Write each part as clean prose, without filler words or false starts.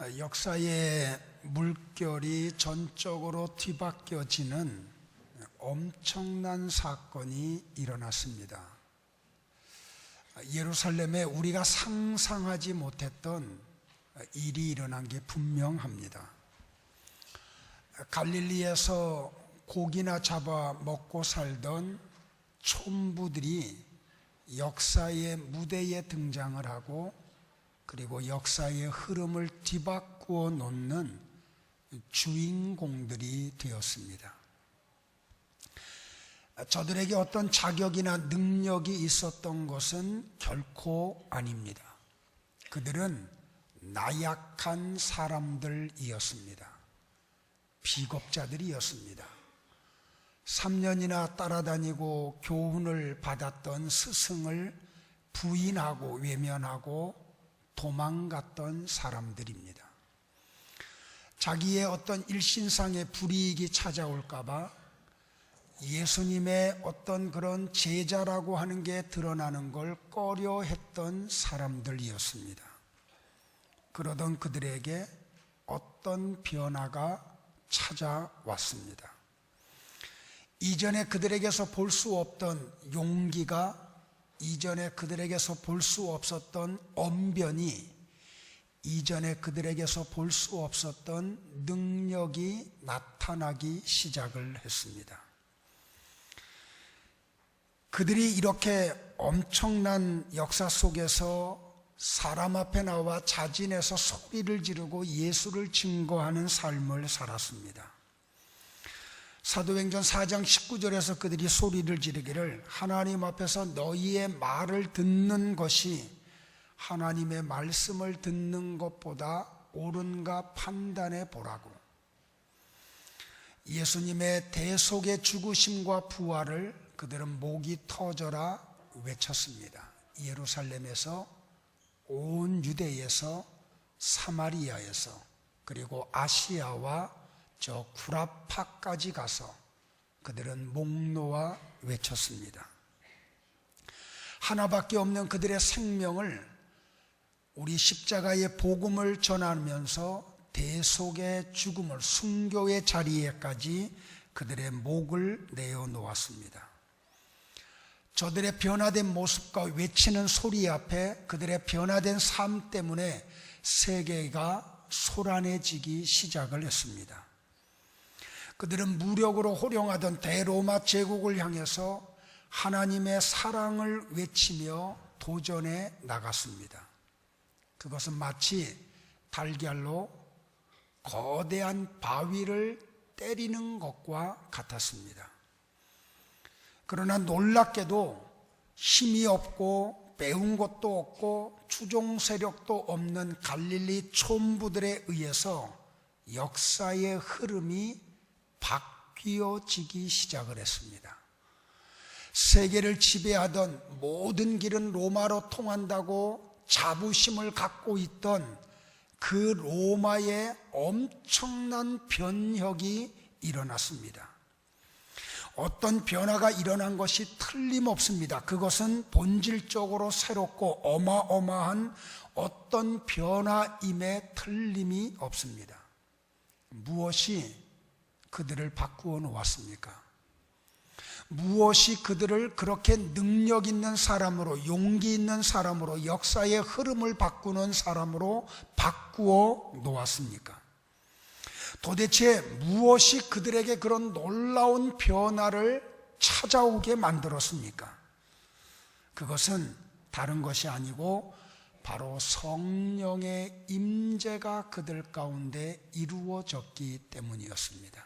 역사의 물결이 전적으로 뒤바뀌어지는 엄청난 사건이 일어났습니다. 예루살렘에 우리가 상상하지 못했던 일이 일어난 게 분명합니다. 갈릴리에서 고기나 잡아 먹고 살던 촌부들이 역사의 무대에 등장을 하고, 그리고 역사의 흐름을 뒤바꾸어 놓는 주인공들이 되었습니다. 저들에게 어떤 자격이나 능력이 있었던 것은 결코 아닙니다. 그들은 나약한 사람들이었습니다. 비겁자들이었습니다. 3년이나 따라다니고 교훈을 받았던 스승을 부인하고 외면하고 도망갔던 사람들입니다. 자기의 어떤 일신상의 불이익이 찾아올까봐 예수님의 어떤 그런 제자라고 하는 게 드러나는 걸 꺼려했던 사람들이었습니다. 그러던 그들에게 어떤 변화가 찾아왔습니다. 이전에 그들에게서 볼 수 없던 용기가, 이전에 그들에게서 볼 수 없었던 언변이, 이전에 그들에게서 볼 수 없었던 능력이 나타나기 시작을 했습니다. 그들이 이렇게 엄청난 역사 속에서 사람 앞에 나와 자진해서 소리를 지르고 예수를 증거하는 삶을 살았습니다. 사도행전 4장 19절에서 그들이 소리를 지르기를 하나님 앞에서 너희의 말을 듣는 것이 하나님의 말씀을 듣는 것보다 옳은가 판단해 보라고. 예수님의 대속의 죽으심과 부활을 그들은 목이 터져라 외쳤습니다. 예루살렘에서, 온 유대에서, 사마리아에서, 그리고 아시아와 저 구라파까지 가서 그들은 목 놓아 외쳤습니다. 하나밖에 없는 그들의 생명을 우리 십자가의 복음을 전하면서 대속의 죽음을, 순교의 자리에까지 그들의 목을 내어놓았습니다. 저들의 변화된 모습과 외치는 소리 앞에 그들의 변화된 삶 때문에 세계가 소란해지기 시작을 했습니다. 그들은 무력으로 호령하던 대로마 제국을 향해서 하나님의 사랑을 외치며 도전해 나갔습니다. 그것은 마치 달걀로 거대한 바위를 때리는 것과 같았습니다. 그러나 놀랍게도 힘이 없고 배운 것도 없고 추종 세력도 없는 갈릴리 촌부들에 의해서 역사의 흐름이 바뀌어지기 시작을 했습니다. 세계를 지배하던 모든 길은 로마로 통한다고 자부심을 갖고 있던 그 로마의 엄청난 변혁이 일어났습니다. 어떤 변화가 일어난 것이 틀림없습니다. 그것은 본질적으로 새롭고 어마어마한 어떤 변화임에 틀림이 없습니다. 무엇이 그들을 바꾸어 놓았습니까? 무엇이 그들을 그렇게 능력 있는 사람으로, 용기 있는 사람으로, 역사의 흐름을 바꾸는 사람으로 바꾸어 놓았습니까? 도대체 무엇이 그들에게 그런 놀라운 변화를 찾아오게 만들었습니까? 그것은 다른 것이 아니고 바로 성령의 임재가 그들 가운데 이루어졌기 때문이었습니다.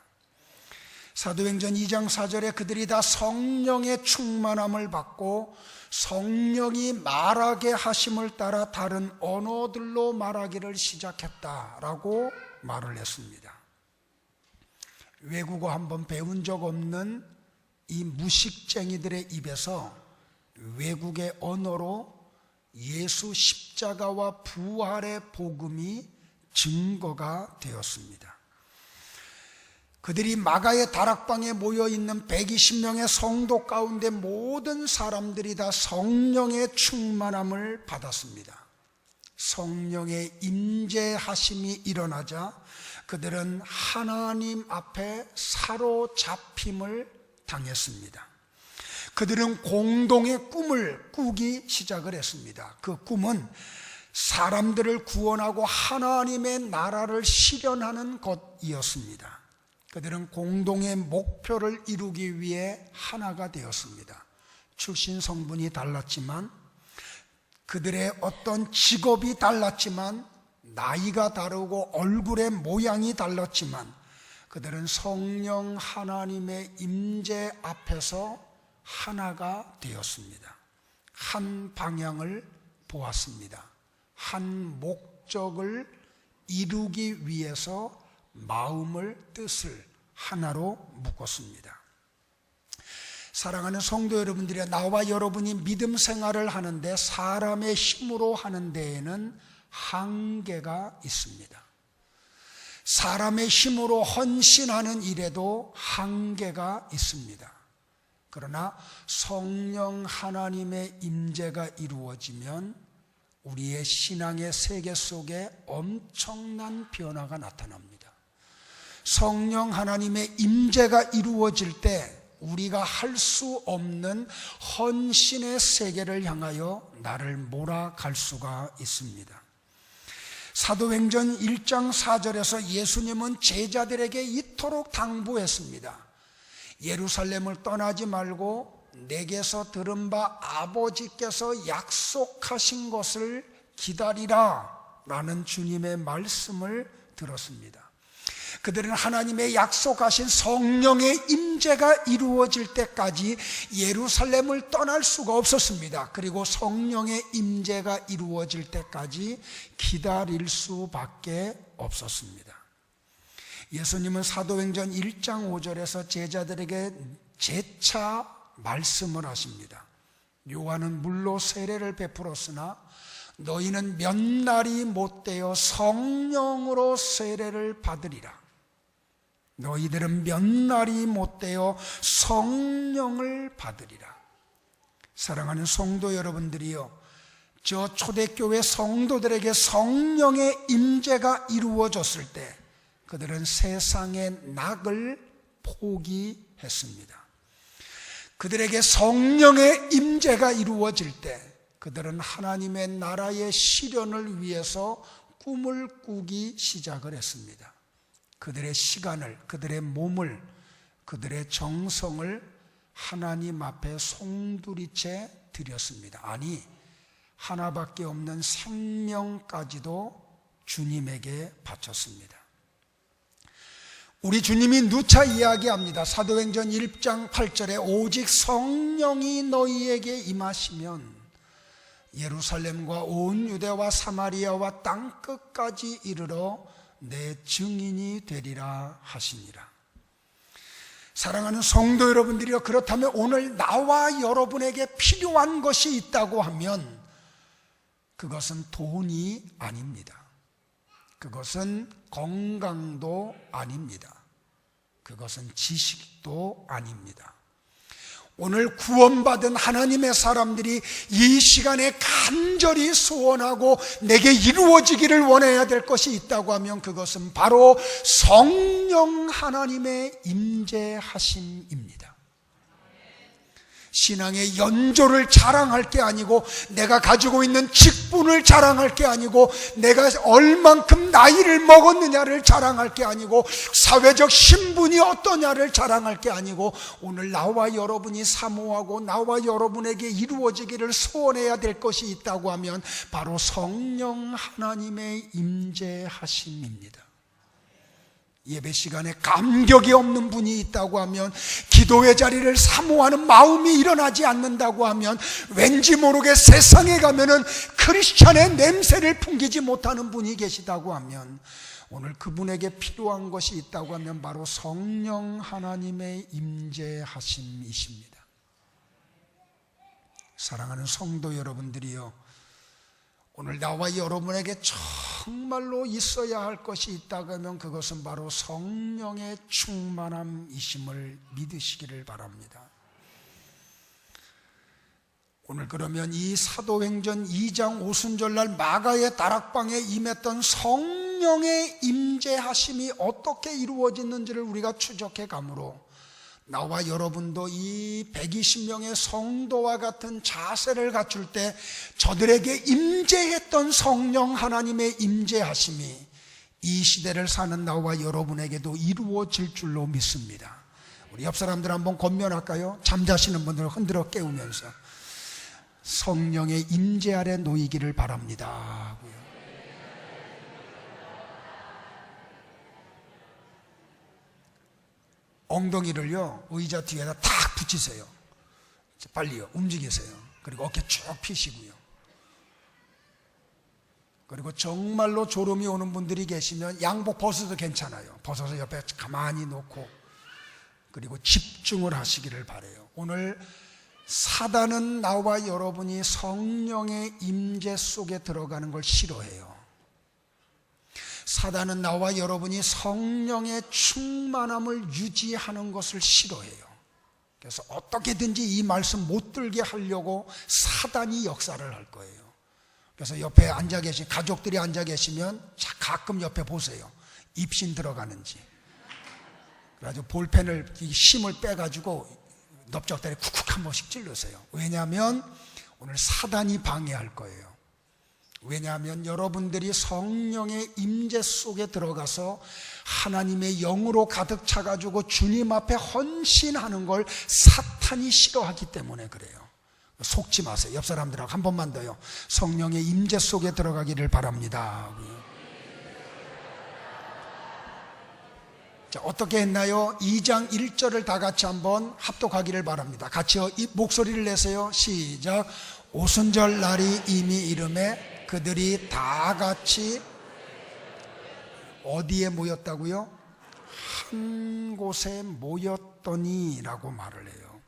사도행전 2장 4절에 그들이 다 성령의 충만함을 받고 성령이 말하게 하심을 따라 다른 언어들로 말하기를 시작했다라고 말을 했습니다. 외국어 한번 배운 적 없는 이 무식쟁이들의 입에서 외국의 언어로 예수 십자가와 부활의 복음이 증거가 되었습니다. 그들이 마가의 다락방에 모여있는 120명의 성도 가운데 모든 사람들이 다 성령의 충만함을 받았습니다. 성령의 임재하심이 일어나자 그들은 하나님 앞에 사로잡힘을 당했습니다. 그들은 공동의 꿈을 꾸기 시작을 했습니다. 그 꿈은 사람들을 구원하고 하나님의 나라를 실현하는 것이었습니다. 그들은 공동의 목표를 이루기 위해 하나가 되었습니다. 출신 성분이 달랐지만, 그들의 어떤 직업이 달랐지만, 나이가 다르고 얼굴의 모양이 달랐지만, 그들은 성령 하나님의 임재 앞에서 하나가 되었습니다. 한 방향을 보았습니다. 한 목적을 이루기 위해서 마음을, 뜻을 하나로 묶었습니다. 사랑하는 성도 여러분들이, 나와 여러분이 믿음 생활을 하는데 사람의 힘으로 하는 데에는 한계가 있습니다. 사람의 힘으로 헌신하는 일에도 한계가 있습니다. 그러나 성령 하나님의 임재가 이루어지면 우리의 신앙의 세계 속에 엄청난 변화가 나타납니다. 성령 하나님의 임재가 이루어질 때 우리가 할 수 없는 헌신의 세계를 향하여 나를 몰아갈 수가 있습니다. 사도행전 1장 4절에서 예수님은 제자들에게 이토록 당부했습니다. 예루살렘을 떠나지 말고 내게서 들은 바 아버지께서 약속하신 것을 기다리라 라는 주님의 말씀을 들었습니다. 그들은 하나님의 약속하신 성령의 임재가 이루어질 때까지 예루살렘을 떠날 수가 없었습니다. 그리고 성령의 임재가 이루어질 때까지 기다릴 수밖에 없었습니다. 예수님은 사도행전 1장 5절에서 제자들에게 재차 말씀을 하십니다. 요한은 물로 세례를 베풀었으나 너희는 몇 날이 못되어 성령으로 세례를 받으리라. 너희들은 몇 날이 못되어 성령을 받으리라. 사랑하는 성도 여러분들이요, 저 초대교회 성도들에게 성령의 임재가 이루어졌을 때 그들은 세상의 낙을 포기했습니다. 그들에게 성령의 임재가 이루어질 때 그들은 하나님의 나라의 실현을 위해서 꿈을 꾸기 시작을 했습니다. 그들의 시간을, 그들의 몸을, 그들의 정성을 하나님 앞에 송두리째 드렸습니다. 아니, 하나밖에 없는 생명까지도 주님에게 바쳤습니다. 우리 주님이 누차 이야기합니다. 사도행전 1장 8절에 오직 성령이 너희에게 임하시면 예루살렘과 온 유대와 사마리아와 땅끝까지 이르러 내 증인이 되리라 하시니라. 사랑하는 성도 여러분들이요, 그렇다면 오늘 나와 여러분에게 필요한 것이 있다고 하면 그것은 돈이 아닙니다. 그것은 건강도 아닙니다. 그것은 지식도 아닙니다. 오늘 구원받은 하나님의 사람들이 이 시간에 간절히 소원하고 내게 이루어지기를 원해야 될 것이 있다고 하면 그것은 바로 성령 하나님의 임재하심입니다. 신앙의 연조를 자랑할 게 아니고, 내가 가지고 있는 직분을 자랑할 게 아니고, 내가 얼만큼 나이를 먹었느냐를 자랑할 게 아니고, 사회적 신분이 어떠냐를 자랑할 게 아니고, 오늘 나와 여러분이 사모하고 나와 여러분에게 이루어지기를 소원해야 될 것이 있다고 하면 바로 성령 하나님의 임재하심입니다. 예배 시간에 감격이 없는 분이 있다고 하면, 기도의 자리를 사모하는 마음이 일어나지 않는다고 하면, 왠지 모르게 세상에 가면은 크리스찬의 냄새를 풍기지 못하는 분이 계시다고 하면, 오늘 그분에게 필요한 것이 있다고 하면 바로 성령 하나님의 임재하심이십니다. 사랑하는 성도 여러분들이요, 오늘 나와 여러분에게 정말로 있어야 할 것이 있다고 하면 그것은 바로 성령의 충만함이심을 믿으시기를 바랍니다. 오늘 그러면 이 사도행전 2장 오순절날 마가의 다락방에 임했던 성령의 임재하심이 어떻게 이루어졌는지를 우리가 추적해 가므로 나와 여러분도 이 120명의 성도와 같은 자세를 갖출 때 저들에게 임재했던 성령 하나님의 임재하심이 이 시대를 사는 나와 여러분에게도 이루어질 줄로 믿습니다. 우리 옆 사람들 한번 권면할까요? 잠자시는 분들 흔들어 깨우면서 성령의 임재 아래 놓이기를 바랍니다. 엉덩이를요 의자 뒤에다 탁 붙이세요. 빨리요 움직이세요. 그리고 어깨 쭉 펴시고요. 그리고 정말로 졸음이 오는 분들이 계시면 양복 벗어도 괜찮아요. 벗어서 옆에 가만히 놓고 그리고 집중을 하시기를 바라요. 오늘 사단은 나와 여러분이 성령의 임재 속에 들어가는 걸 싫어해요. 사단은 나와 여러분이 성령의 충만함을 유지하는 것을 싫어해요. 그래서 어떻게든지 이 말씀 못 들게 하려고 사단이 역사를 할 거예요. 그래서 옆에 앉아 계신 가족들이 앉아 계시면 가끔 옆에 보세요. 입신 들어가는지. 그래가지고 볼펜을 힘을 빼가지고 넓적다리 쿡쿡 한 번씩 찔러세요. 왜냐하면 오늘 사단이 방해할 거예요. 왜냐하면 여러분들이 성령의 임재 속에 들어가서 하나님의 영으로 가득 차가지고 주님 앞에 헌신하는 걸 사탄이 싫어하기 때문에 그래요. 속지 마세요. 옆 사람들하고 한 번만 더요. 성령의 임재 속에 들어가기를 바랍니다. 자, 어떻게 했나요? 2장 1절을 다 같이 한번 합독하기를 바랍니다. 같이요. 이 목소리를 내세요. 시작. 오순절 날이 이미 이름에 그들이 다 같이 어디에 모였다고요? 한 곳에 모였더니 라고 말을 해요.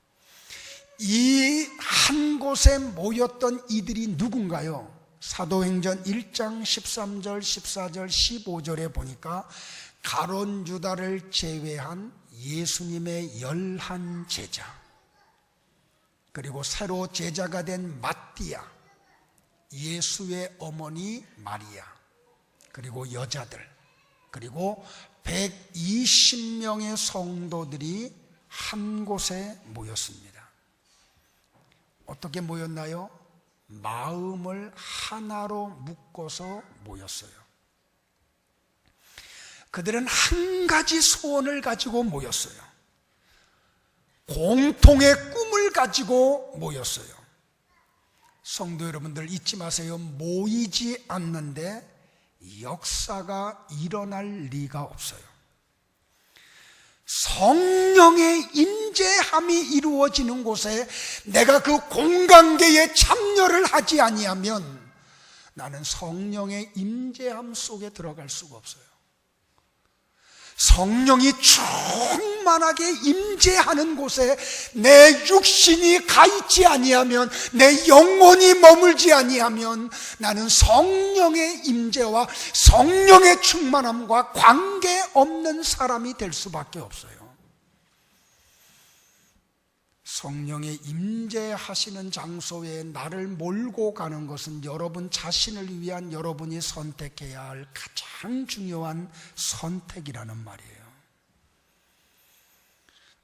이 한 곳에 모였던 이들이 누군가요? 사도행전 1장 13절, 14절, 15절에 보니까 가룟 유다를 제외한 예수님의 11 제자, 그리고 새로 제자가 된 마띠아, 예수의 어머니 마리아, 그리고 여자들, 그리고 120명의 성도들이 한 곳에 모였습니다. 어떻게 모였나요? 마음을 하나로 묶어서 모였어요. 그들은 한 가지 소원을 가지고 모였어요. 공통의 꿈을 가지고 모였어요. 성도 여러분들 잊지 마세요. 모이지 않는데 역사가 일어날 리가 없어요. 성령의 임재함이 이루어지는 곳에 내가 그 공관계에 참여를 하지 아니하면 나는 성령의 임재함 속에 들어갈 수가 없어요. 성령이 충만하게 임재하는 곳에 내 육신이 가 있지 아니하면, 내 영혼이 머물지 아니하면 나는 성령의 임재와 성령의 충만함과 관계없는 사람이 될 수밖에 없어요. 성령의 임재하시는 장소에 나를 몰고 가는 것은 여러분 자신을 위한 여러분이 선택해야 할 가장 중요한 선택이라는 말이에요.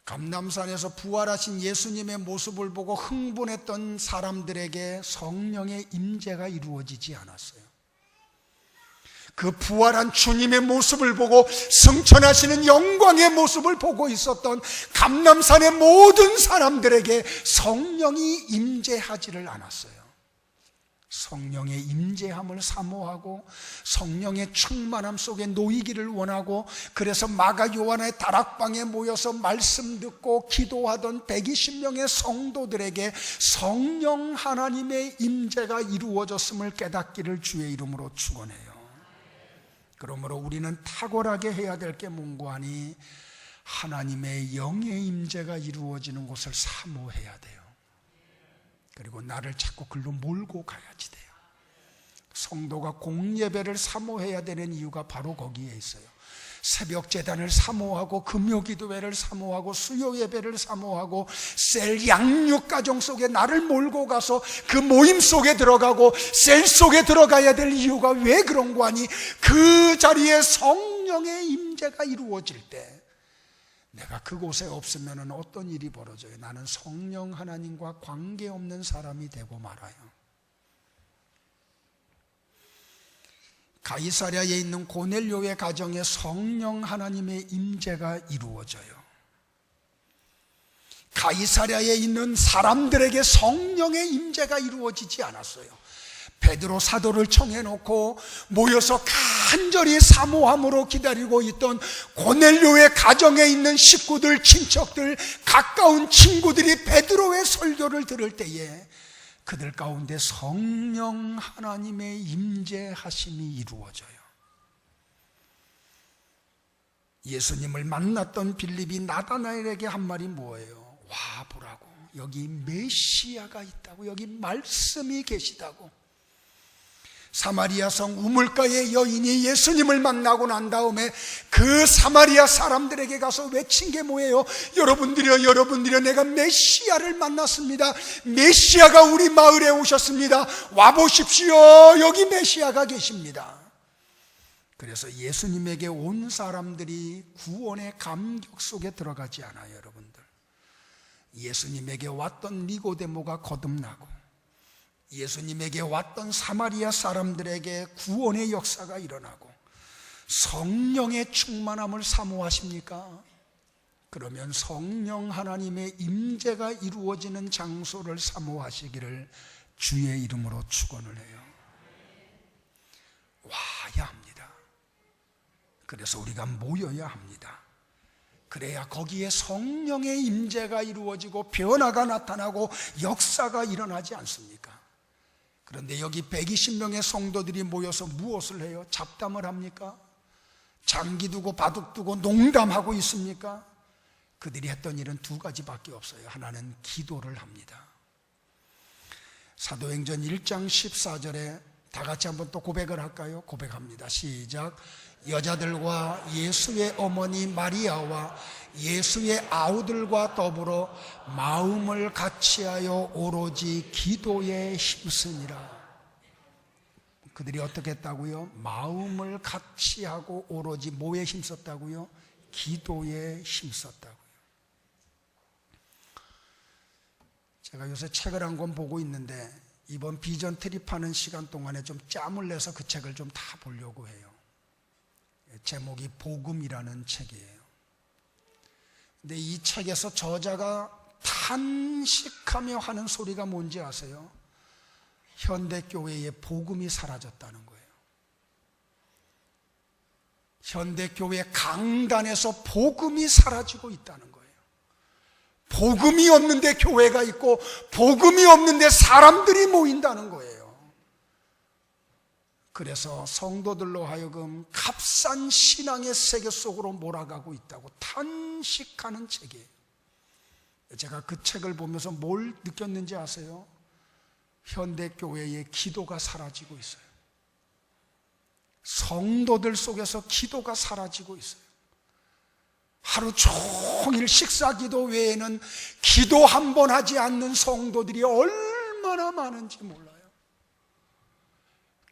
감람산에서 부활하신 예수님의 모습을 보고 흥분했던 사람들에게 성령의 임재가 이루어지지 않았어요. 그 부활한 주님의 모습을 보고 승천하시는 영광의 모습을 보고 있었던 감람산의 모든 사람들에게 성령이 임재하지를 않았어요. 성령의 임재함을 사모하고 성령의 충만함 속에 놓이기를 원하고, 그래서 마가 요한의 다락방에 모여서 말씀 듣고 기도하던 120명의 성도들에게 성령 하나님의 임재가 이루어졌음을 깨닫기를 주의 이름으로 축원해요. 그러므로 우리는 탁월하게 해야 될 게 뭔고하니 하나님의 영의 임재가 이루어지는 곳을 사모해야 돼요. 그리고 나를 자꾸 글로 몰고 가야지 돼요. 성도가 공예배를 사모해야 되는 이유가 바로 거기에 있어요. 새벽 제단을 사모하고 금요기도회를 사모하고 수요예배를 사모하고 셀 양육 가정 속에 나를 몰고 가서 그 모임 속에 들어가고 셀 속에 들어가야 될 이유가 왜 그런 거 아니? 그 자리에 성령의 임재가 이루어질 때 내가 그곳에 없으면 어떤 일이 벌어져요? 나는 성령 하나님과 관계없는 사람이 되고 말아요. 가이사랴에 있는 고넬료의 가정에 성령 하나님의 임재가 이루어져요. 가이사랴에 있는 사람들에게 성령의 임재가 이루어지지 않았어요. 베드로 사도를 청해놓고 모여서 간절히 사모함으로 기다리고 있던 고넬료의 가정에 있는 식구들, 친척들, 가까운 친구들이 베드로의 설교를 들을 때에 그들 가운데 성령 하나님의 임재하심이 이루어져요. 예수님을 만났던 빌립이 나다나엘에게 한 말이 뭐예요? 와 보라고, 여기 메시아가 있다고, 여기 말씀이 계시다고. 사마리아 성 우물가의 여인이 예수님을 만나고 난 다음에 그 사마리아 사람들에게 가서 외친 게 뭐예요? 여러분들이여 내가 메시아를 만났습니다. 메시아가 우리 마을에 오셨습니다. 와보십시오. 여기 메시아가 계십니다. 그래서 예수님에게 온 사람들이 구원의 감격 속에 들어가지 않아요. 여러분들, 예수님에게 왔던 니고데모가 거듭나고 예수님에게 왔던 사마리아 사람들에게 구원의 역사가 일어나고 성령의 충만함을 사모하십니까? 그러면 성령 하나님의 임재가 이루어지는 장소를 사모하시기를 주의 이름으로 축원을 해요. 와야 합니다. 그래서 우리가 모여야 합니다. 그래야 거기에 성령의 임재가 이루어지고 변화가 나타나고 역사가 일어나지 않습니까? 그런데 여기 120명의 성도들이 모여서 무엇을 해요? 잡담을 합니까? 장기 두고 바둑 두고 농담하고 있습니까? 그들이 했던 일은 두 가지밖에 없어요. 하나는 기도를 합니다. 사도행전 1장 14절에 다 같이 한번 또 고백을 할까요? 고백합니다. 시작. 여자들과 예수의 어머니 마리아와 예수의 아우들과 더불어 마음을 같이하여 오로지 기도에 힘쓰니라. 그들이 어떻게 했다고요? 마음을 같이하고 오로지 뭐에 힘썼다고요? 기도에 힘썼다고요. 제가 요새 책을 한 권 보고 있는데 이번 비전 트립하는 시간 동안에 좀 짬을 내서 그 책을 좀 다 보려고 해요. 제목이 복음이라는 책이에요. 근데 이 책에서 저자가 탄식하며 하는 소리가 뭔지 아세요? 현대교회의 복음이 사라졌다는 거예요. 현대교회 강단에서 복음이 사라지고 있다는 거예요. 복음이 없는데 교회가 있고 복음이 없는데 사람들이 모인다는 거예요. 그래서 성도들로 하여금 값싼 신앙의 세계 속으로 몰아가고 있다고 탄식하는 책이에요. 제가 그 책을 보면서 뭘 느꼈는지 아세요? 현대교회의 기도가 사라지고 있어요. 성도들 속에서 기도가 사라지고 있어요. 하루 종일 식사기도 외에는 기도 한 번 하지 않는 성도들이 얼마나 많은지 몰라요.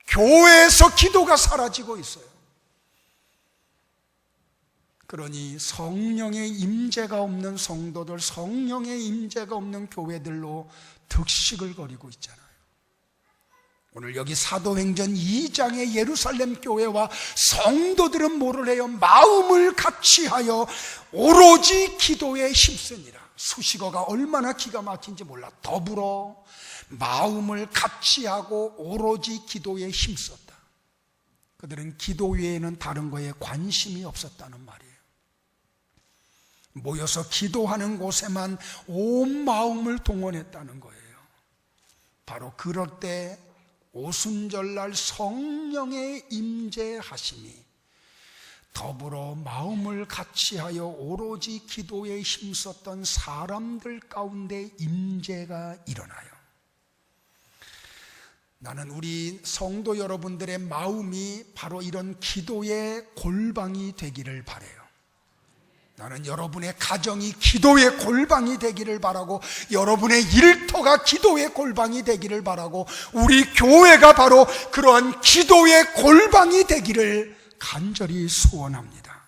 교회에서 기도가 사라지고 있어요. 그러니 성령의 임재가 없는 성도들, 성령의 임재가 없는 교회들로 득식을 거리고 있잖아요. 오늘 여기 사도행전 2장의 예루살렘 교회와 성도들은 뭐를 해요? 마음을 같이하여 오로지 기도에 힘쓰니라. 수식어가 얼마나 기가 막힌지 몰라. 더불어 마음을 같이하고 오로지 기도에 힘썼다. 그들은 기도 외에는 다른 거에 관심이 없었다는 말이에요. 모여서 기도하는 곳에만 온 마음을 동원했다는 거예요. 바로 그럴 때 오순절날 성령의 임재하심이 더불어 마음을 같이하여 오로지 기도에 힘썼던 사람들 가운데 임재가 일어나요. 나는 우리 성도 여러분들의 마음이 바로 이런 기도의 골방이 되기를 바라요. 나는 여러분의 가정이 기도의 골방이 되기를 바라고, 여러분의 일터가 기도의 골방이 되기를 바라고, 우리 교회가 바로 그러한 기도의 골방이 되기를 간절히 소원합니다.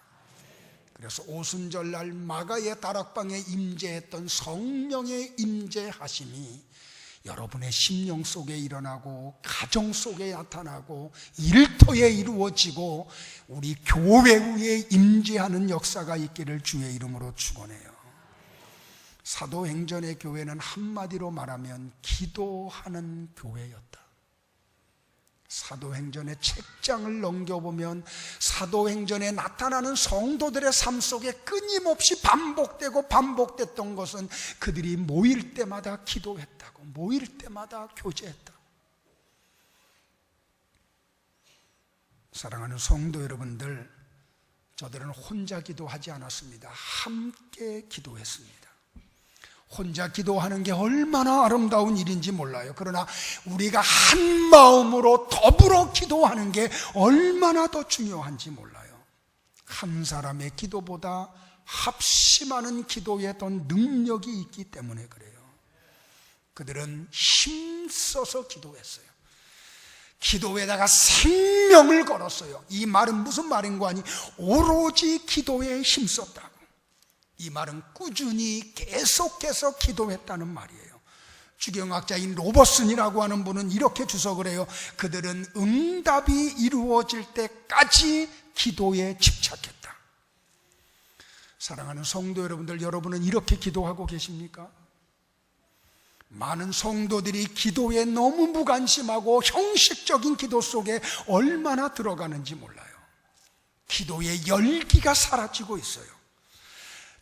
그래서 오순절날 마가의 다락방에 임재했던 성령의 임재하심이 여러분의 심령 속에 일어나고, 가정 속에 나타나고, 일터에 이루어지고, 우리 교회 위에 임재하는 역사가 있기를 주의 이름으로 축원해요. 사도행전의 교회는 한마디로 말하면 기도하는 교회였다. 사도행전의 책장을 넘겨보면 사도행전에 나타나는 성도들의 삶 속에 끊임없이 반복됐던 것은 그들이 모일 때마다 기도했다고, 모일 때마다 교제했다. 사랑하는 성도 여러분들, 저들은 혼자 기도하지 않았습니다. 함께 기도했습니다. 혼자 기도하는 게 얼마나 아름다운 일인지 몰라요. 그러나 우리가 한 마음으로 더불어 기도하는 게 얼마나 더 중요한지 몰라요. 한 사람의 기도보다 합심하는 기도에 더 능력이 있기 때문에 그래요. 그들은 힘써서 기도했어요. 기도에다가 생명을 걸었어요. 이 말은 무슨 말인고 하니, 오로지 기도에 힘썼다고. 이 말은 꾸준히 계속해서 기도했다는 말이에요. 주경학자인 로버슨이라고 하는 분은 이렇게 주석을 해요. 그들은 응답이 이루어질 때까지 기도에 집착했다. 사랑하는 성도 여러분들, 여러분은 이렇게 기도하고 계십니까? 많은 성도들이 기도에 너무 무관심하고 형식적인 기도 속에 얼마나 들어가는지 몰라요. 기도의 열기가 사라지고 있어요.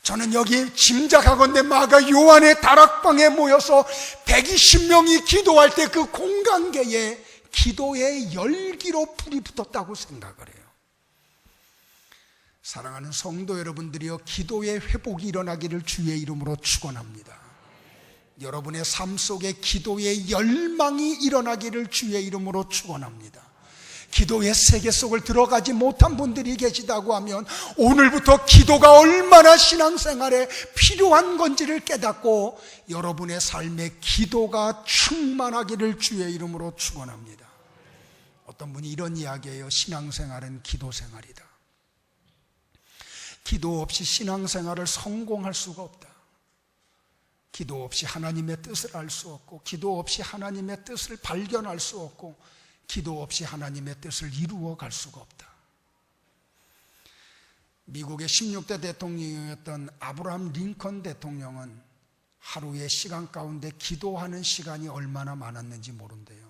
저는 여기 짐작하건대 마가 요한의 다락방에 모여서 120명이 기도할 때 그 공간계에 기도의 열기로 불이 붙었다고 생각을 해요. 사랑하는 성도 여러분들이여, 기도의 회복이 일어나기를 주의 이름으로 축원합니다. 여러분의 삶 속에 기도의 열망이 일어나기를 주의 이름으로 축원합니다. 기도의 세계 속을 들어가지 못한 분들이 계시다고 하면 오늘부터 기도가 얼마나 신앙생활에 필요한 건지를 깨닫고 여러분의 삶에 기도가 충만하기를 주의 이름으로 축원합니다. 어떤 분이 이런 이야기예요. 신앙생활은 기도생활이다. 기도 없이 신앙생활을 성공할 수가 없다. 기도 없이 하나님의 뜻을 알 수 없고, 기도 없이 하나님의 뜻을 발견할 수 없고, 기도 없이 하나님의 뜻을 이루어 갈 수가 없다. 미국의 16대 대통령이었던 아브라함 링컨 대통령은 하루의 시간 가운데 기도하는 시간이 얼마나 많았는지 모른대요.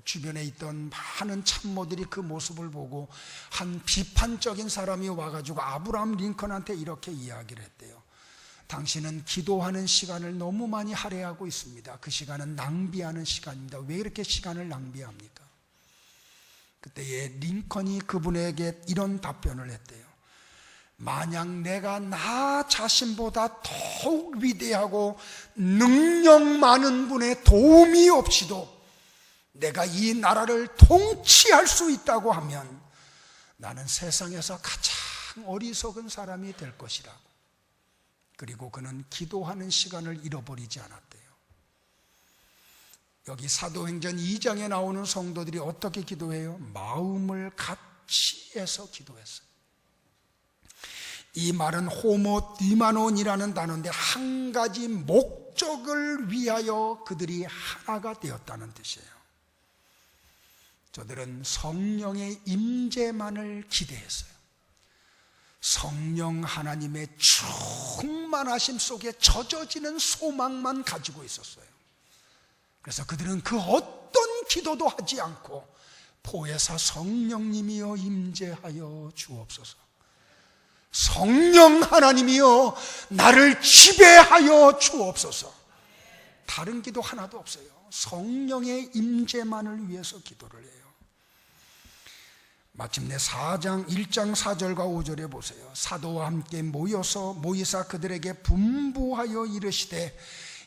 주변에 있던 많은 참모들이 그 모습을 보고 한 비판적인 사람이 와가지고 아브라함 링컨한테 이렇게 이야기를 했대요. 당신은 기도하는 시간을 너무 많이 할애하고 있습니다. 그 시간은 낭비하는 시간입니다. 왜 이렇게 시간을 낭비합니까? 그때에 링컨이 그분에게 이런 답변을 했대요. 만약 내가 나 자신보다 더욱 위대하고 능력 많은 분의 도움이 없이도 내가 이 나라를 통치할 수 있다고 하면 나는 세상에서 가장 어리석은 사람이 될 것이라고. 그리고 그는 기도하는 시간을 잃어버리지 않았대요. 여기 사도행전 2장에 나오는 성도들이 어떻게 기도해요? 마음을 같이 해서 기도했어요. 이 말은 호모 디마논이라는 단어인데 한 가지 목적을 위하여 그들이 하나가 되었다는 뜻이에요. 저들은 성령의 임재만을 기대했어요. 성령 하나님의 충만하심 속에 젖어지는 소망만 가지고 있었어요. 그래서 그들은 그 어떤 기도도 하지 않고 보혜사 성령님이여 임재하여 주옵소서, 성령 하나님이여 나를 지배하여 주옵소서, 다른 기도 하나도 없어요. 성령의 임재만을 위해서 기도를 해요. 마침내 4장 1장 4절과 5절에 보세요. 사도와 함께 모이사 그들에게 분부하여 이르시되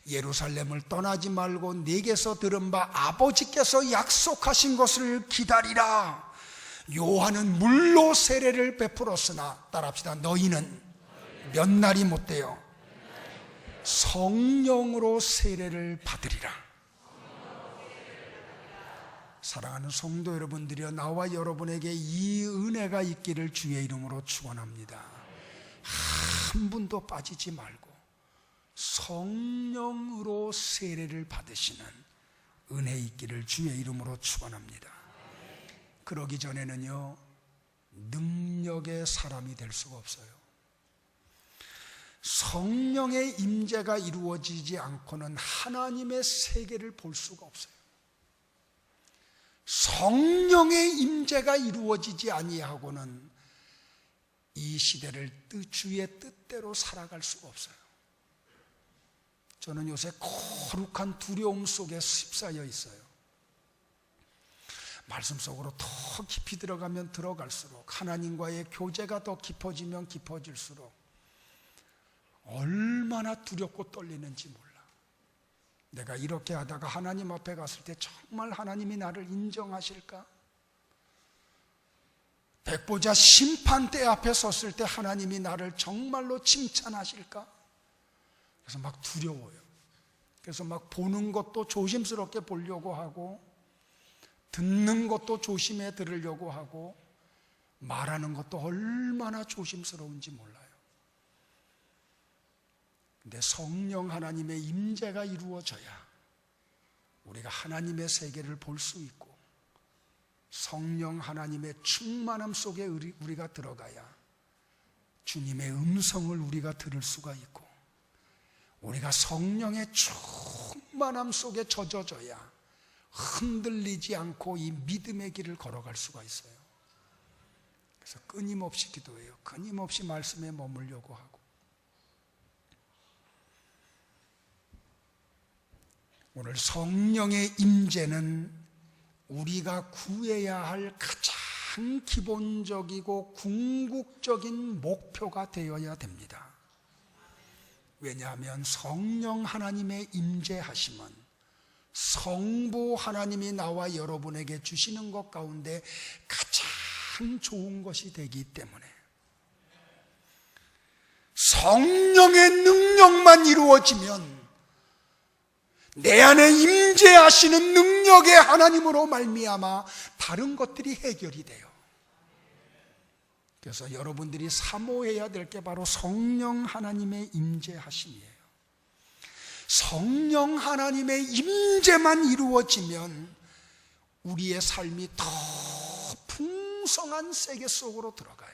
예루살렘을 떠나지 말고 내게서 들은 바 아버지께서 약속하신 것을 기다리라. 요한은 물로 세례를 베풀었으나, 따라합시다, 너희는 몇 날이 못돼요? 성령으로 세례를 받으리라. 사랑하는 성도 여러분들이여, 나와 여러분에게 이 은혜가 있기를 주의 이름으로 축원합니다. 한 분도 빠지지 말고 성령으로 세례를 받으시는 은혜 있기를 주의 이름으로 축원합니다. 그러기 전에는요, 능력의 사람이 될 수가 없어요. 성령의 임재가 이루어지지 않고는 하나님의 세계를 볼 수가 없어요. 성령의 임재가 이루어지지 아니하고는 이 시대를 주의 뜻대로 살아갈 수가 없어요. 저는 요새 거룩한 두려움 속에 휩싸여 있어요. 말씀 속으로 더 깊이 들어가면 들어갈수록, 하나님과의 교제가 더 깊어지면 깊어질수록 얼마나 두렵고 떨리는지 몰라. 내가 이렇게 하다가 하나님 앞에 갔을 때 정말 하나님이 나를 인정하실까? 백보자 심판대 앞에 섰을 때 하나님이 나를 정말로 칭찬하실까? 그래서 막 두려워요. 그래서 막 보는 것도 조심스럽게 보려고 하고, 듣는 것도 조심해 들으려고 하고, 말하는 것도 얼마나 조심스러운지 몰라요. 근데 성령 하나님의 임재가 이루어져야 우리가 하나님의 세계를 볼 수 있고, 성령 하나님의 충만함 속에 우리가 들어가야 주님의 음성을 우리가 들을 수가 있고, 우리가 성령의 충만함 속에 젖어져야 흔들리지 않고 이 믿음의 길을 걸어갈 수가 있어요. 그래서 끊임없이 기도해요. 끊임없이 말씀에 머물려고 하고. 오늘 성령의 임재는 우리가 구해야 할 가장 기본적이고 궁극적인 목표가 되어야 됩니다. 왜냐하면 성령 하나님의 임재하심은 성부 하나님이 나와 여러분에게 주시는 것 가운데 가장 좋은 것이 되기 때문에, 성령의 능력만 이루어지면 내 안에 임재하시는 능력의 하나님으로 말미암아 다른 것들이 해결이 돼요. 그래서 여러분들이 사모해야 될 게 바로 성령 하나님의 임재하심이에요. 성령 하나님의 임재만 이루어지면 우리의 삶이 더 풍성한 세계 속으로 들어가요.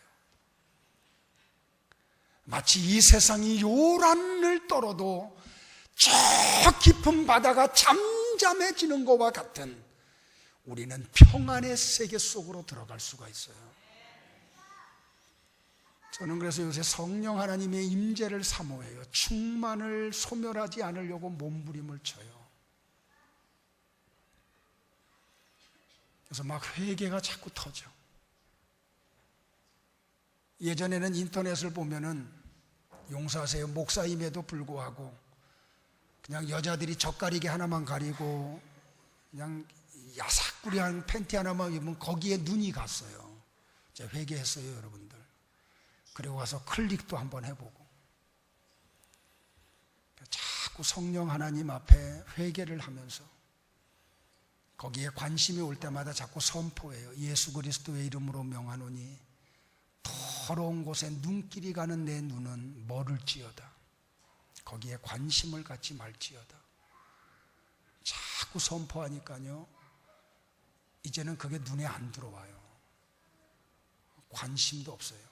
마치 이 세상이 요란을 떨어도 저 깊은 바다가 잠잠해지는 것과 같은 우리는 평안의 세계 속으로 들어갈 수가 있어요. 저는 그래서 요새 성령 하나님의 임재를 사모해요. 충만을 소멸하지 않으려고 몸부림을 쳐요. 그래서 막 회개가 자꾸 터져. 예전에는 인터넷을 보면은, 용서하세요, 목사임에도 불구하고 그냥 여자들이 젖가리개 하나만 가리고 그냥 야삭구리한 팬티 하나만 입으면 거기에 눈이 갔어요. 제가 회개했어요, 여러분들. 그리고 가서 클릭도 한번 해보고, 자꾸 성령 하나님 앞에 회개를 하면서 거기에 관심이 올 때마다 자꾸 선포해요. 예수 그리스도의 이름으로 명하노니 더러운 곳에 눈길이 가는 내 눈은 멀을지어다. 거기에 관심을 갖지 말지어다. 자꾸 선포하니까요, 이제는 그게 눈에 안 들어와요. 관심도 없어요.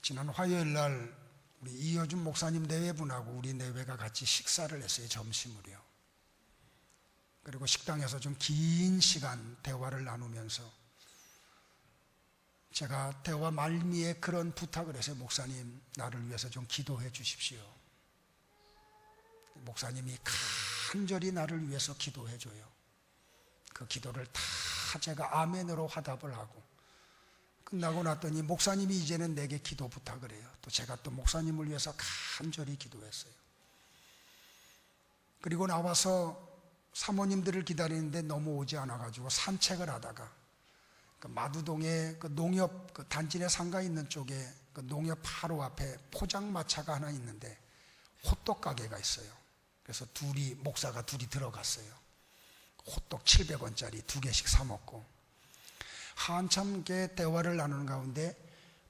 지난 화요일 날 우리 이효준 목사님 내외분하고 우리 내외가 같이 식사를 했어요, 점심을요. 그리고 식당에서 좀 긴 시간 대화를 나누면서 제가 대화 말미에 그런 부탁을 했어요. 목사님, 나를 위해서 좀 기도해 주십시오. 목사님이 간절히 나를 위해서 기도해 줘요. 그 기도를 다 제가 아멘으로 화답을 하고 끝나고 났더니 목사님이 이제는 내게 기도 부탁을 해요. 또 제가 또 목사님을 위해서 간절히 기도했어요. 그리고 나와서 사모님들을 기다리는데 너무 오지 않아가지고 산책을 하다가 그 마두동에 그 농협 그 단지 내 상가 있는 쪽에 그 농협 바로 앞에 포장마차가 하나 있는데 호떡 가게가 있어요. 그래서 목사가 둘이 들어갔어요. 호떡 700원짜리 2개씩 사 먹고 한참 이렇게 대화를 나누는 가운데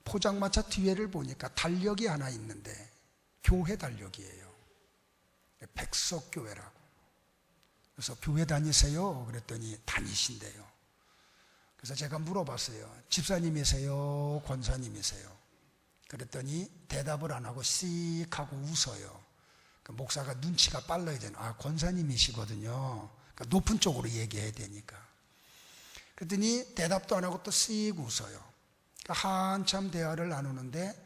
포장마차 뒤에를 보니까 달력이 하나 있는데 교회 달력이에요. 백석교회라고. 그래서 교회 다니세요? 그랬더니 다니신대요. 그래서 제가 물어봤어요. 집사님이세요? 권사님이세요? 그랬더니 대답을 안 하고 씩 하고 웃어요. 그 목사가 눈치가 빨라야 되는, 권사님이시거든요. 그러니까 높은 쪽으로 얘기해야 되니까. 그랬더니 대답도 안 하고 또 씩 웃어요. 그러니까 한참 대화를 나누는데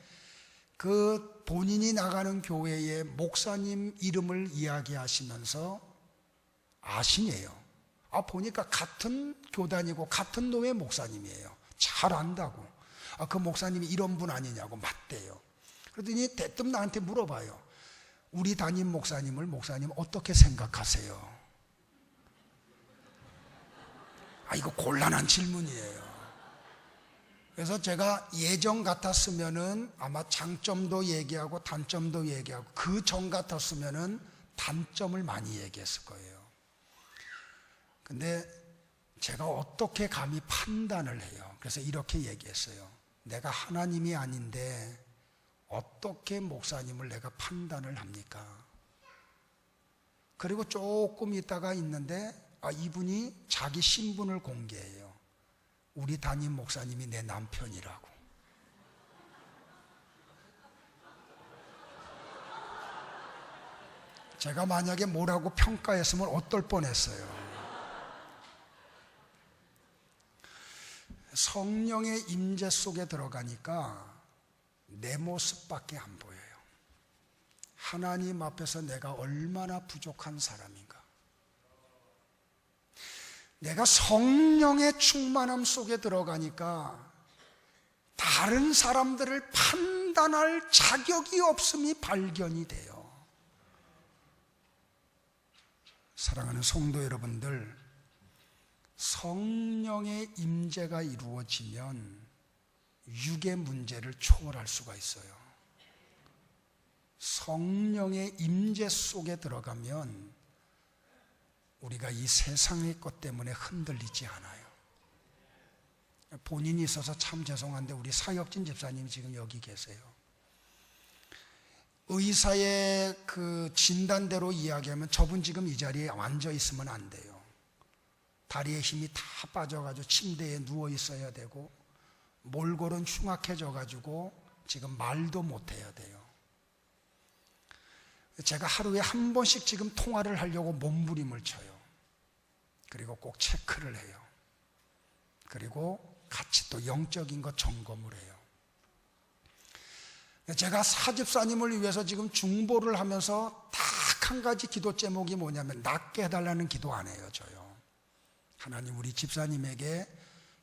그 본인이 나가는 교회의 목사님 이름을 이야기하시면서 아시네요. 보니까 같은 교단이고 같은 노회 목사님이에요. 잘 안다고. 그 목사님이 이런 분 아니냐고 맞대요. 그러더니 대뜸 나한테 물어봐요. 우리 담임 목사님 어떻게 생각하세요? 이거 곤란한 질문이에요. 그래서 제가 예전 같았으면은 아마 장점도 얘기하고 단점도 얘기하고 그 전 같았으면은 단점을 많이 얘기했을 거예요. 근데 제가 어떻게 감히 판단을 해요? 그래서 이렇게 얘기했어요. 내가 하나님이 아닌데 어떻게 목사님을 내가 판단을 합니까? 그리고 조금 있다가 있는데 이분이 자기 신분을 공개해요. 우리 담임 목사님이 내 남편이라고. 제가 만약에 뭐라고 평가했으면 어떨 뻔했어요. 성령의 임재 속에 들어가니까 내 모습밖에 안 보여요. 하나님 앞에서 내가 얼마나 부족한 사람인가. 내가 성령의 충만함 속에 들어가니까 다른 사람들을 판단할 자격이 없음이 발견이 돼요. 사랑하는 성도 여러분들, 성령의 임재가 이루어지면 육의 문제를 초월할 수가 있어요. 성령의 임재 속에 들어가면 우리가 이 세상의 것 때문에 흔들리지 않아요. 본인이 있어서 참 죄송한데 우리 사역진 집사님이 지금 여기 계세요. 의사의 그 진단대로 이야기하면 저분 지금 이 자리에 앉아 있으면 안 돼요. 다리에 힘이 다 빠져가지고 침대에 누워 있어야 되고 몰골은 흉악해져가지고 지금 말도 못해야 돼요. 제가 하루에 한 번씩 지금 통화를 하려고 몸부림을 쳐요. 그리고 꼭 체크를 해요. 그리고 같이 또 영적인 것 점검을 해요. 제가 사집사님을 위해서 지금 중보를 하면서 딱 한 가지 기도 제목이 뭐냐면 낫게 해달라는 기도 안 해요. 저요. 하나님 우리 집사님에게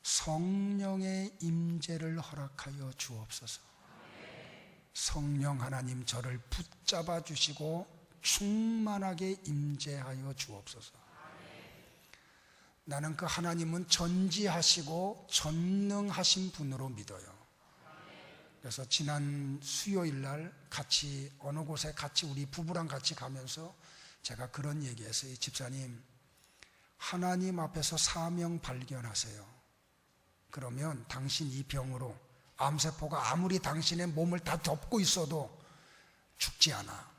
성령의 임재를 허락하여 주옵소서. 성령 하나님 저를 붙잡아 주시고 충만하게 임재하여 주옵소서. 나는 그 하나님은 전지하시고 전능하신 분으로 믿어요. 그래서 지난 수요일 날 같이 어느 곳에 같이 우리 부부랑 같이 가면서 제가 그런 얘기했어요. 집사님, 하나님 앞에서 사명 발견하세요. 그러면 당신 이 병으로 암세포가 아무리 당신의 몸을 다 덮고 있어도 죽지 않아.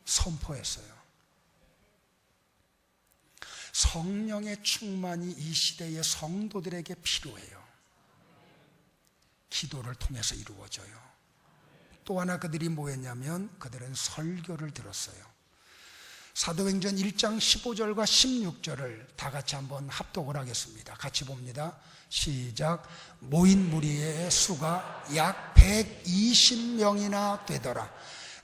선포했어요. 성령의 충만이 이 시대의 성도들에게 필요해요. 기도를 통해서 이루어져요. 또 하나 그들이 뭐 했냐면 그들은 설교를 들었어요. 사도행전 1장 15절과 16절을 다 같이 한번 합독을 하겠습니다. 같이 봅니다. 시작. 모인 무리의 수가 약 120명이나 되더라.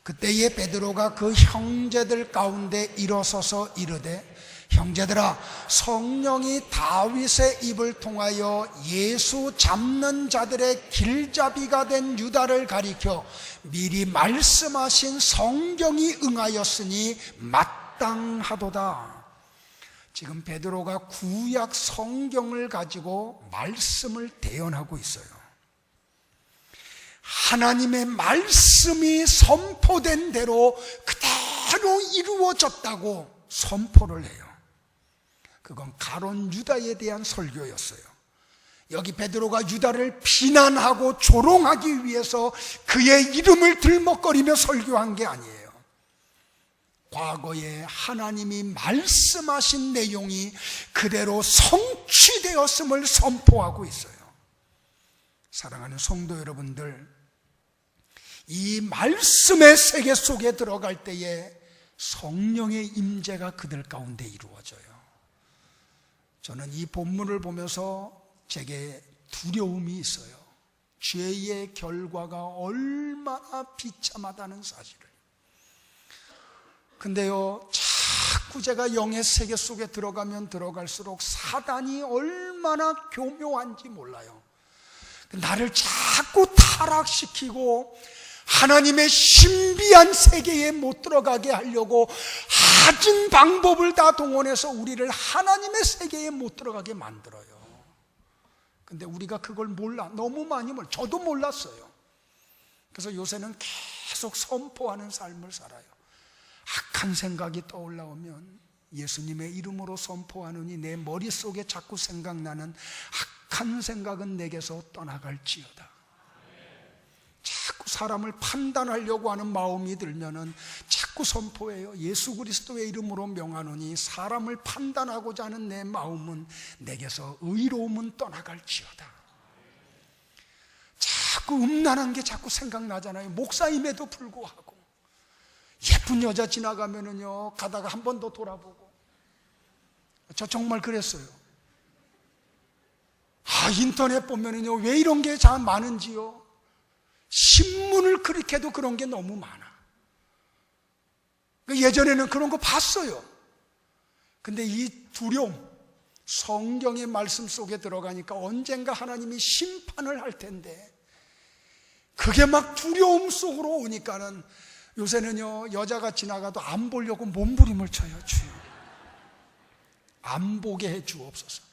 그때에 베드로가 그 형제들 가운데 일어서서 이르되 형제들아, 성령이 다윗의 입을 통하여 예수 잡는 자들의 길잡이가 된 유다를 가리켜 미리 말씀하신 성경이 응하였으니 마땅하도다. 지금 베드로가 구약 성경을 가지고 말씀을 대언하고 있어요. 하나님의 말씀이 선포된 대로 그대로 이루어졌다고 선포를 해요. 그건 가론 유다에 대한 설교였어요. 여기 베드로가 유다를 비난하고 조롱하기 위해서 그의 이름을 들먹거리며 설교한 게 아니에요. 과거에 하나님이 말씀하신 내용이 그대로 성취되었음을 선포하고 있어요. 사랑하는 성도 여러분들, 이 말씀의 세계 속에 들어갈 때에 성령의 임재가 그들 가운데 이루어져요. 저는 이 본문을 보면서 제게 두려움이 있어요. 죄의 결과가 얼마나 비참하다는 사실을. 근데요, 자꾸 제가 영의 세계 속에 들어가면 들어갈수록 사단이 얼마나 교묘한지 몰라요. 나를 자꾸 타락시키고 하나님의 신비한 세계에 못 들어가게 하려고 하진 방법을 다 동원해서 우리를 하나님의 세계에 못 들어가게 만들어요. 근데 우리가 그걸 몰라. 너무 많이 몰라. 저도 몰랐어요. 그래서 요새는 계속 선포하는 삶을 살아요. 악한 생각이 떠올라오면 예수님의 이름으로 선포하느니 내 머릿속에 자꾸 생각나는 악한 생각은 내게서 떠나갈지어다. 자꾸 사람을 판단하려고 하는 마음이 들면은 자꾸 선포해요. 예수 그리스도의 이름으로 명하노니 사람을 판단하고자 하는 내 마음은 내게서 의로움은 떠나갈지어다. 자꾸 음란한 게 자꾸 생각나잖아요. 목사임에도 불구하고 예쁜 여자 지나가면은요, 가다가 한 번 더 돌아보고. 저 정말 그랬어요. 인터넷 보면은요, 왜 이런 게 참 많은지요. 신문을 그렇게 해도 그런 게 너무 많아. 예전에는 그런 거 봤어요. 근데 이 두려움, 성경의 말씀 속에 들어가니까 언젠가 하나님이 심판을 할 텐데, 그게 막 두려움 속으로 오니까는 요새는요, 여자가 지나가도 안 보려고 몸부림을 쳐요. 주여, 안 보게 해 주옵소서.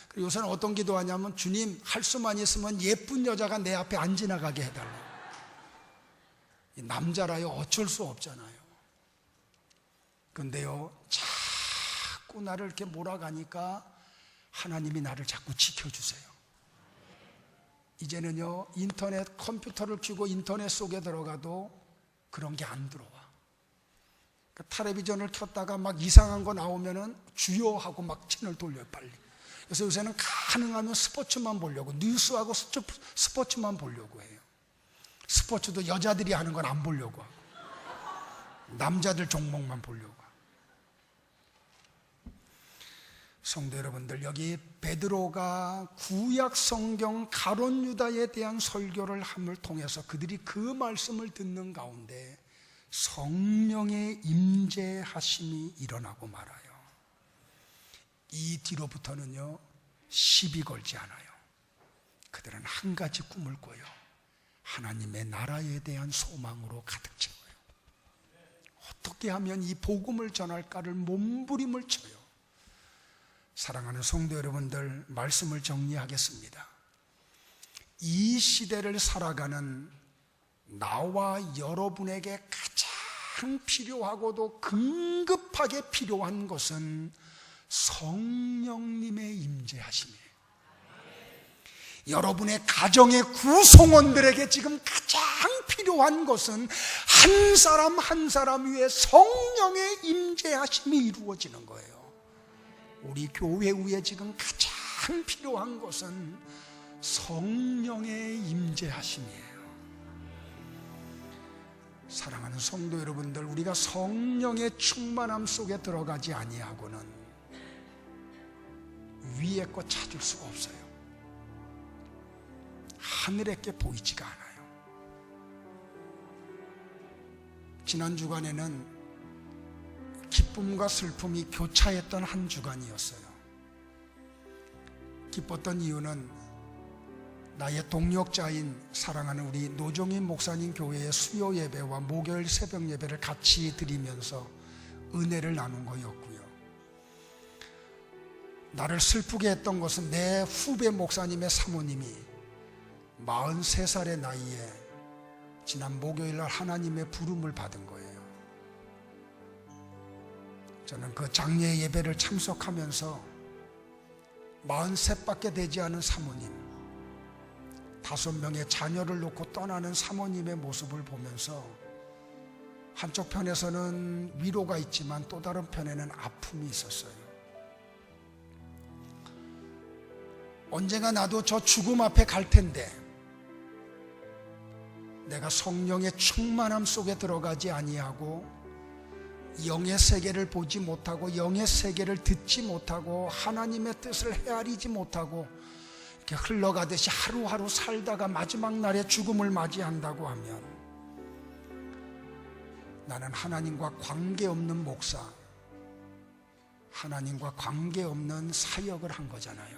그리고 요새는 어떤 기도하냐면, 주님, 할 수만 있으면 예쁜 여자가 내 앞에 안 지나가게 해달라고. 남자라요, 어쩔 수 없잖아요. 근데요, 자꾸 나를 이렇게 몰아가니까 하나님이 나를 자꾸 지켜주세요. 이제는요, 인터넷, 컴퓨터를 켜고 인터넷 속에 들어가도 그런 게 안 들어와. 텔레비전을 켰다가 막 이상한 거 나오면은 주요 하고 막 채널 돌려요, 빨리. 그래서 요새는 가능하면 스포츠만 보려고, 뉴스하고 스포츠만 보려고 해요. 스포츠도 여자들이 하는 건 안 보려고 하고, 남자들 종목만 보려고 하고. 성도 여러분들, 여기 베드로가 구약 성경 가론 유다에 대한 설교를 함을 통해서 그들이 그 말씀을 듣는 가운데 성령의 임재하심이 일어나고 말아요. 이 뒤로부터는요, 시비 걸지 않아요. 그들은 한 가지 꿈을 꿔요. 하나님의 나라에 대한 소망으로 가득 채워요. 어떻게 하면 이 복음을 전할까를 몸부림을 쳐요. 사랑하는 성도 여러분들, 말씀을 정리하겠습니다. 이 시대를 살아가는 나와 여러분에게 가장 필요하고도 긴급하게 필요한 것은 성령님의 임재하심이에요. 여러분의 가정의 구성원들에게 지금 가장 필요한 것은 한 사람 한 사람 위에 성령의 임재하심이 이루어지는 거예요. 우리 교회 위에 지금 가장 필요한 것은 성령의 임재하심이에요. 사랑하는 성도 여러분들, 우리가 성령의 충만함 속에 들어가지 아니하고는 위에 거 찾을 수가 없어요. 하늘에 게 보이지가 않아요. 지난 주간에는 기쁨과 슬픔이 교차했던 한 주간이었어요. 기뻤던 이유는 나의 동역자인 사랑하는 우리 노종인 목사님 교회의 수요 예배와 목요일 새벽 예배를 같이 드리면서 은혜를 나눈 거였고요. 나를 슬프게 했던 것은 내 후배 목사님의 사모님이 43살의 나이에 지난 목요일날 하나님의 부름을 받은 거예요. 저는 그 장례 예배를 참석하면서 43밖에 되지 않은 사모님, 5명의 자녀를 놓고 떠나는 사모님의 모습을 보면서 한쪽 편에서는 위로가 있지만 또 다른 편에는 아픔이 있었어요. 언젠가 나도 저 죽음 앞에 갈 텐데 내가 성령의 충만함 속에 들어가지 아니하고 영의 세계를 보지 못하고 영의 세계를 듣지 못하고 하나님의 뜻을 헤아리지 못하고 이렇게 흘러가듯이 하루하루 살다가 마지막 날에 죽음을 맞이한다고 하면 나는 하나님과 관계없는 목사, 하나님과 관계없는 사역을 한 거잖아요.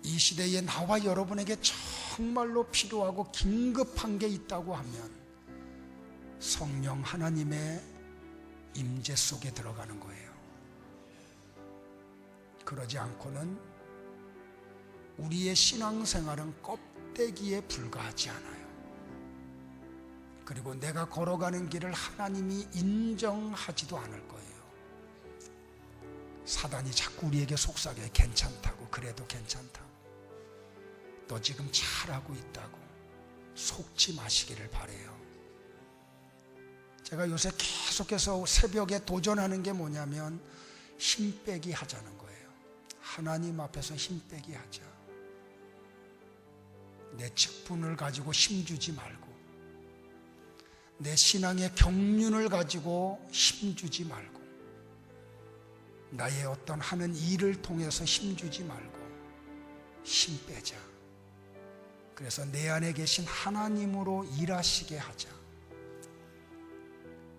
이 시대에 나와 여러분에게 정말로 필요하고 긴급한 게 있다고 하면 성령 하나님의 임재 속에 들어가는 거예요. 그러지 않고는 우리의 신앙생활은 껍데기에 불과하지 않아요. 그리고 내가 걸어가는 길을 하나님이 인정하지도 않을 거예요. 사단이 자꾸 우리에게 속삭여요. 괜찮다고, 그래도 괜찮다고, 너 지금 잘하고 있다고. 속지 마시기를 바라요. 제가 요새 계속해서 새벽에 도전하는 게 뭐냐면 힘 빼기 하자는 거예요. 하나님 앞에서 힘 빼기 하자. 내 직분을 가지고 힘주지 말고, 내 신앙의 경륜을 가지고 힘주지 말고, 나의 어떤 하는 일을 통해서 힘주지 말고 힘 빼자. 그래서 내 안에 계신 하나님으로 일하시게 하자.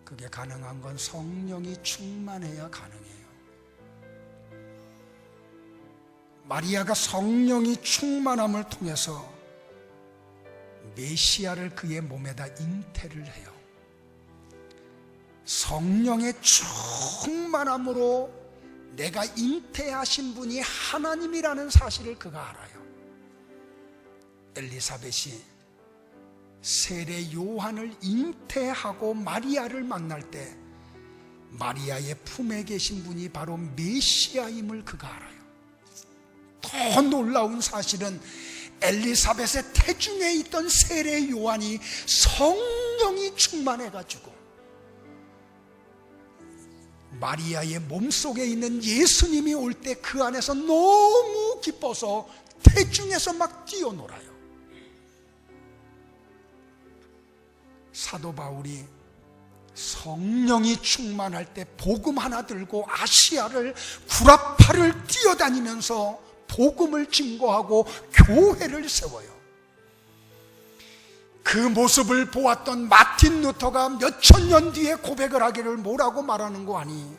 그게 가능한 건 성령이 충만해야 가능해요. 마리아가 성령이 충만함을 통해서 메시아를 그의 몸에다 잉태를 해요. 성령의 충만함으로 내가 잉태하신 분이 하나님이라는 사실을 그가 알아요. 엘리사벳이 세례 요한을 잉태하고 마리아를 만날 때 마리아의 품에 계신 분이 바로 메시아임을 그가 알아요. 더 놀라운 사실은 엘리사벳의 태중에 있던 세례 요한이 성령이 충만해가지고 마리아의 몸속에 있는 예수님이 올 때 그 안에서 너무 기뻐서 태중에서 막 뛰어놀아요. 사도 바울이 성령이 충만할 때 복음 하나 들고 아시아를 구라파를 뛰어다니면서 복음을 증거하고 교회를 세워요. 그 모습을 보았던 마틴 루터가 몇천 년 뒤에 고백을 하기를 뭐라고 말하는 거 아니?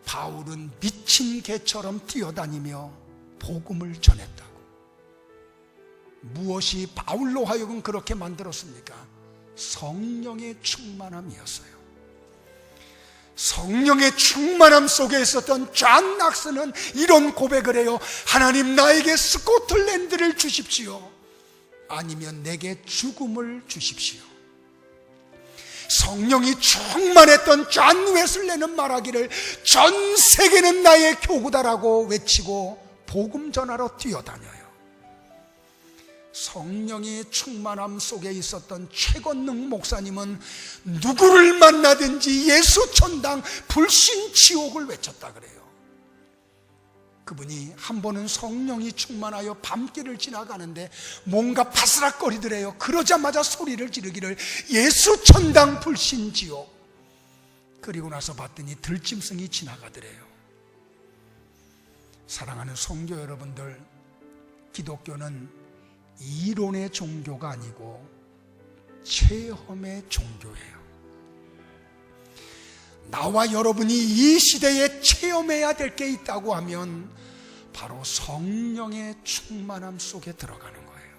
바울은 미친 개처럼 뛰어다니며 복음을 전했다고. 무엇이 바울로 하여금 그렇게 만들었습니까? 성령의 충만함이었어요. 성령의 충만함 속에 있었던 존 낙스는 이런 고백을 해요. 하나님, 나에게 스코틀랜드를 주십시오. 아니면 내게 죽음을 주십시오. 성령이 충만했던 존 웨슬레는 말하기를 전 세계는 나의 교구다라고 외치고 복음 전하러 뛰어다녀요. 성령의 충만함 속에 있었던 최건능 목사님은 누구를 만나든지 예수 천당 불신 지옥을 외쳤다 그래요. 그분이 한 번은 성령이 충만하여 밤길을 지나가는데 뭔가 바스락거리더래요. 그러자마자 소리를 지르기를 예수 천당 불신 지옥. 그리고 나서 봤더니 들짐승이 지나가더래요. 사랑하는 성도 여러분들, 기독교는 이론의 종교가 아니고 체험의 종교예요. 나와 여러분이 이 시대에 체험해야 될 게 있다고 하면 바로 성령의 충만함 속에 들어가는 거예요.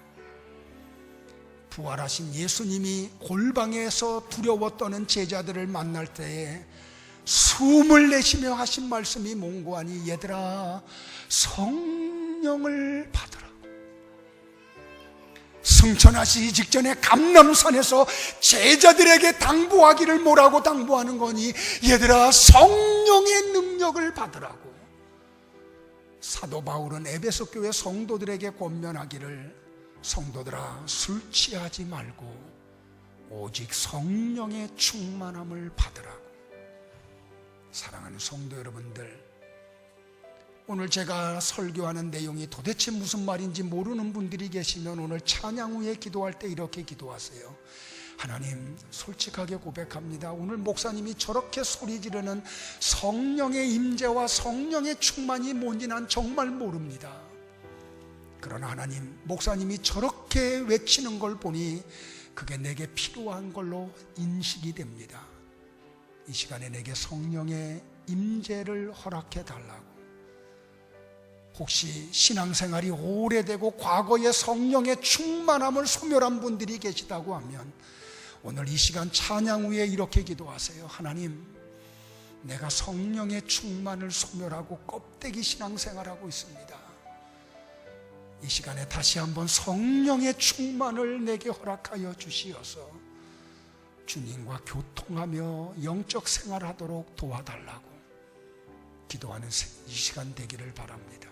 부활하신 예수님이 골방에서 두려워 떠는 제자들을 만날 때에 숨을 내쉬며 하신 말씀이 뭔고 하니, 얘들아 성령을 받으라. 승천하시기 직전에 감람산에서 제자들에게 당부하기를 뭐라고 당부하는 거니? 얘들아 성령의 능력을 받으라고. 사도 바울은 에베소 교회 성도들에게 권면하기를, 성도들아 술 취하지 말고 오직 성령의 충만함을 받으라고. 사랑하는 성도 여러분들, 오늘 제가 설교하는 내용이 도대체 무슨 말인지 모르는 분들이 계시면 오늘 찬양 후에 기도할 때 이렇게 기도하세요. 하나님, 솔직하게 고백합니다. 오늘 목사님이 저렇게 소리 지르는 성령의 임재와 성령의 충만이 뭔지 난 정말 모릅니다. 그러나 하나님, 목사님이 저렇게 외치는 걸 보니 그게 내게 필요한 걸로 인식이 됩니다. 이 시간에 내게 성령의 임재를 허락해 달라고. 혹시 신앙생활이 오래되고 과거에 성령의 충만함을 소멸한 분들이 계시다고 하면 오늘 이 시간 찬양 후에 이렇게 기도하세요. 하나님, 내가 성령의 충만을 소멸하고 껍데기 신앙생활하고 있습니다. 이 시간에 다시 한번 성령의 충만을 내게 허락하여 주시어서 주님과 교통하며 영적 생활하도록 도와달라고 기도하는 이 시간 되기를 바랍니다.